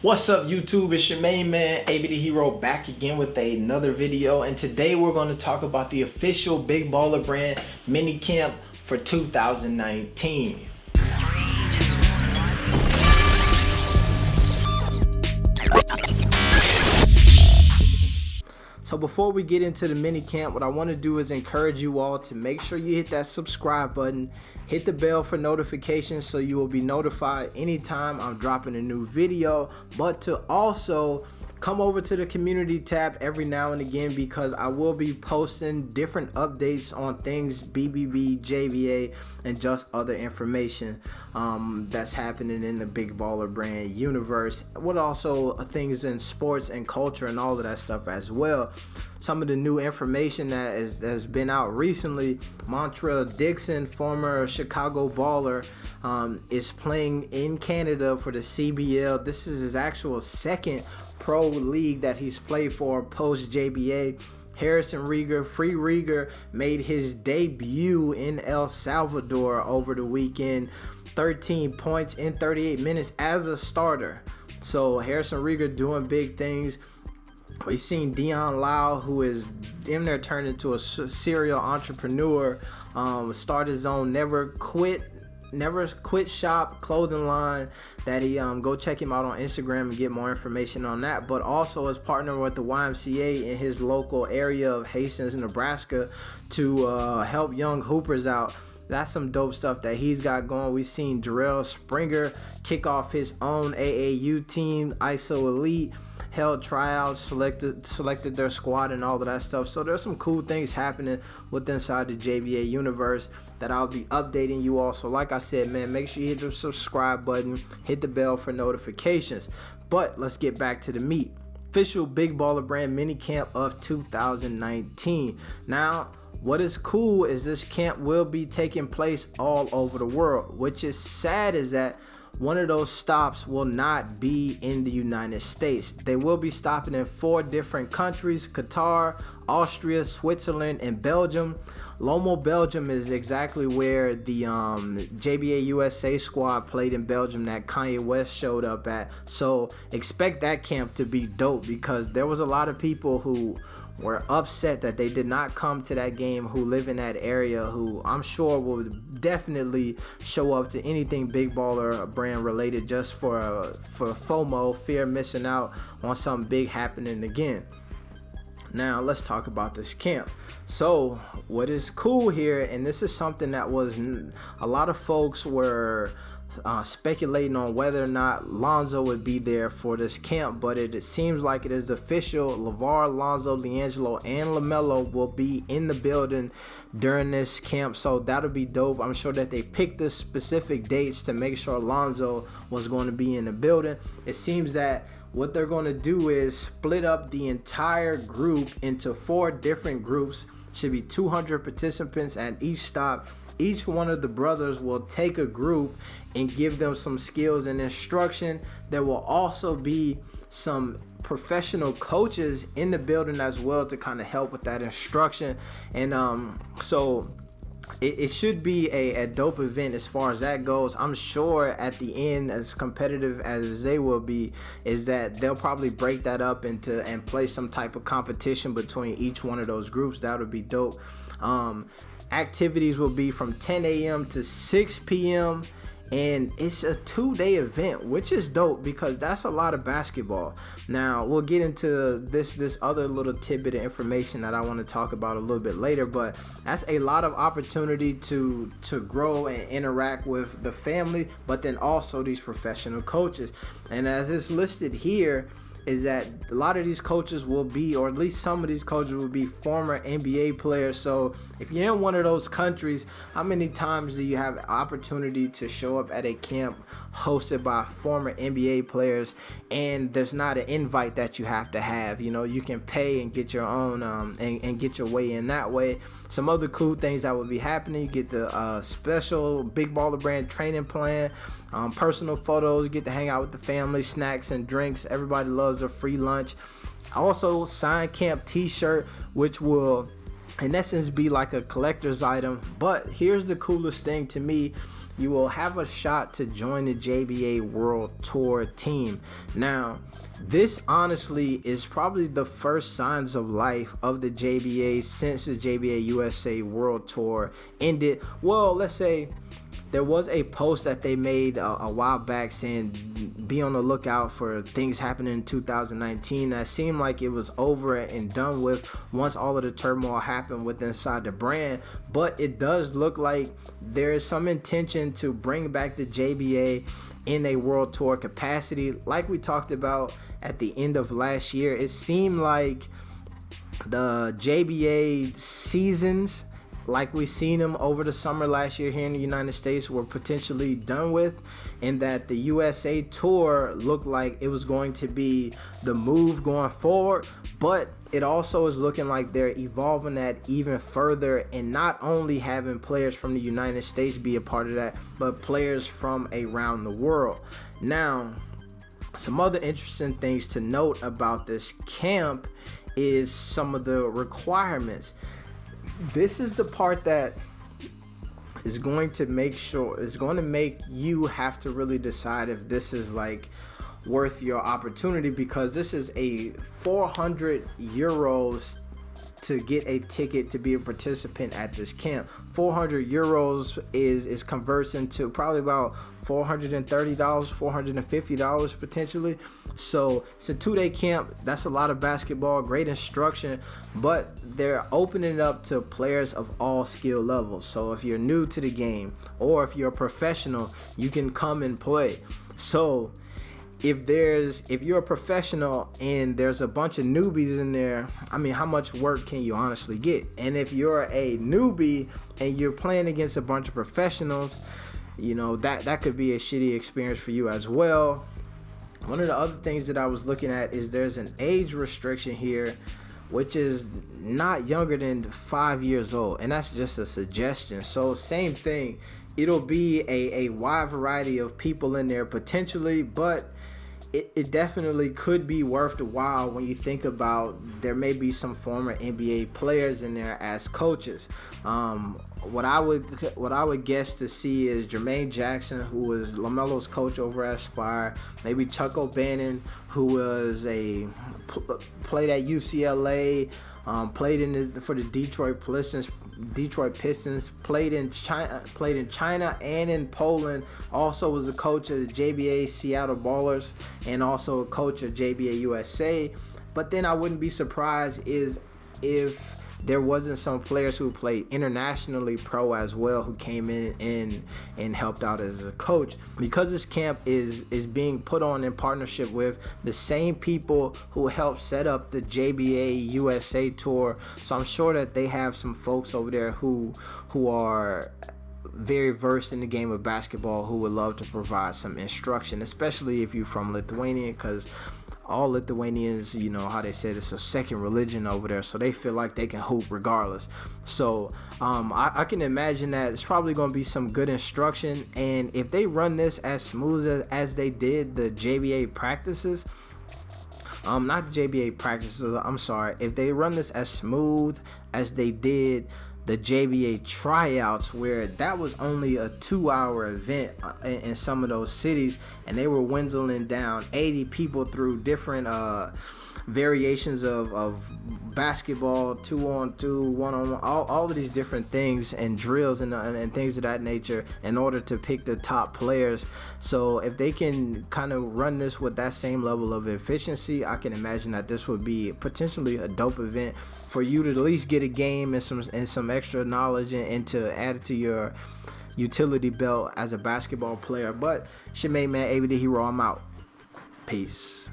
What's up, YouTube? It's your main man, ABD Hero, back again with another video. And today we're going to talk about the official Big Baller Brand mini camp for 2019. So before we get into the mini camp, what I want to do is encourage you all to make sure you hit that subscribe button, hit the bell for notifications so you will be notified anytime I'm dropping a new video, but to also come over to the community tab every now and again, because I will be posting different updates on things BBB, JBA, and just other information that's happening in the Big Baller Brand universe, with also things in sports and culture and all of that stuff as well. Some of the new information that has been out recently: Montreal Dixon, former Chicago baller, is playing in Canada for the CBL. This is his actual second pro league that he's played for post JBA. Harrison Rieger, Free Rieger, made his debut in El Salvador over the weekend. 13 points in 38 minutes as a starter. So Harrison Rieger doing big things. We've seen Dion Lau, who is in there turned into a serial entrepreneur, start his own never quit shop clothing line that he go check him out on Instagram and get more information on that. But also is partnering with the YMCA in his local area of Hastings, Nebraska, to help young hoopers out. That's some dope stuff that he's got going. We've seen Jarrell Springer kick off his own AAU team, ISO Elite, held tryouts, selected their squad and all of that stuff. So there's some cool things happening with inside the JBA universe that I'll be updating you all. So like I said, man, make sure you hit the subscribe button, hit the bell for notifications. But let's get back to the meat. Official Big Baller Brand mini camp of 2019. Now, what is cool is this camp will be taking place all over the world. Which is sad is that one of those stops will not be in the United States. They will be stopping in 4 different countries: Qatar, Austria, Switzerland, and Belgium. Lomo, Belgium is exactly where the JBA USA squad played in Belgium that Kanye West showed up at. So expect that camp to be dope, because there was a lot of people who were upset that they did not come to that game, who live in that area, who I'm sure will definitely show up to anything Big Baller Brand related just for FOMO, fear of missing out on something big happening again. Now let's talk about this camp. So what is cool here, and this is something that was a lot of folks were speculating on whether or not Lonzo would be there for this camp, but it seems like it is official. LeVar, Lonzo, LiAngelo, and LaMelo will be in the building during this camp, so that'll be dope. I'm sure that they picked the specific dates to make sure Lonzo was going to be in the building. It seems that what they're going to do is split up the entire group into 4 different groups. Should be 200 participants at each stop. Each one of the brothers will take a group and give them some skills and instruction. There will also be some professional coaches in the building as well to kind of help with that instruction. And so it should be a dope event as far as that goes. I'm sure at the end, as competitive as they will be, is that they'll probably break that up into and play some type of competition between each one of those groups. That would be dope. Activities will be from 10 a.m. to 6 p.m. and it's a 2-day event, which is dope because that's a lot of basketball. Now we'll get into this other little tidbit of information that I want to talk about a little bit later, but that's a lot of opportunity to grow and interact with the family, but then also these professional coaches. And as it's listed here, is that a lot of these coaches will be, or at least some of these coaches will be, former NBA players. So if you're in one of those countries, how many times do you have opportunity to show up at a camp hosted by former NBA players and there's not an invite that you have to have? You know, you can pay and get your own and get your way in that way. Some other cool things that will be happening: you get the special Big Baller Brand training plan, personal photos, get to hang out with the family, snacks and drinks. Everybody loves a free lunch. Also, signed camp t-shirt, which will in essence be like a collector's item. But here's the coolest thing to me: you will have a shot to join the JBA World Tour team. Now, this honestly is probably the first signs of life of the JBA since the JBA USA World Tour ended. Well, let's say there was a post that they made a while back saying be on the lookout for things happening in 2019. That seemed like it was over and done with once all of the turmoil happened with inside the brand. But it does look like there is some intention to bring back the JBA in a World Tour capacity. Like we talked about at the end of last year, it seemed like the JBA seasons, like we seen them over the summer last year here in the United States, were potentially done with, and that the USA Tour looked like it was going to be the move going forward. But it also is looking like they're evolving that even further, and not only having players from the United States be a part of that, but players from around the world. Now, some other interesting things to note about this camp is some of the requirements. This is the part that is going to make you have to really decide if this is like worth your opportunity, because this is a 400 euros to get a ticket to be a participant at this camp. 400 euros is converting to probably about $430, $450 potentially. So it's a 2-day camp. That's a lot of basketball, great instruction, but they're opening it up to players of all skill levels. So if you're new to the game or if you're a professional, you can come and play. So if you're a professional and there's a bunch of newbies in there, I mean, how much work can you honestly get? And if you're a newbie and you're playing against a bunch of professionals, you know, that could be a shitty experience for you as well. One of the other things that I was looking at is there's an age restriction here, which is not younger than 5 years old, and that's just a suggestion. So same thing, it'll be a wide variety of people in there potentially, but it definitely could be worth the while when you think about there may be some former NBA players in there as coaches. What I would guess to see is Jermaine Jackson, who was LaMelo's coach over at Spire, maybe Chuck O'Bannon, who was played at UCLA, played for the Detroit Pistons, played in China and in Poland. Also was a coach of the JBA Seattle Ballers and also a coach of JBA USA. But then I wouldn't be surprised if there wasn't some players who played internationally pro as well who came in and helped out as a coach, because this camp is being put on in partnership with the same people who helped set up the JBA USA Tour. So I'm sure that they have some folks over there who are very versed in the game of basketball who would love to provide some instruction, especially if you're from Lithuania, because all Lithuanians, you know how they said it's a second religion over there, so they feel like they can hoop regardless. So I can imagine that it's probably going to be some good instruction, and if they run this as smooth as they did the JBA practices, not the JBA practices, I'm sorry, if they run this as smooth as they did the JBA tryouts, where that was only a 2-hour event in some of those cities, and they were dwindling down 80 people through different variations of basketball, 2-on-2, 1-on-1, all of these different things and drills and things of that nature in order to pick the top players. So if they can kind of run this with that same level of efficiency, I can imagine that this would be potentially a dope event for you to at least get a game and some extra knowledge and to add it to your utility belt as a basketball player. But it's your main man, AB the Hero. I'm out. Peace.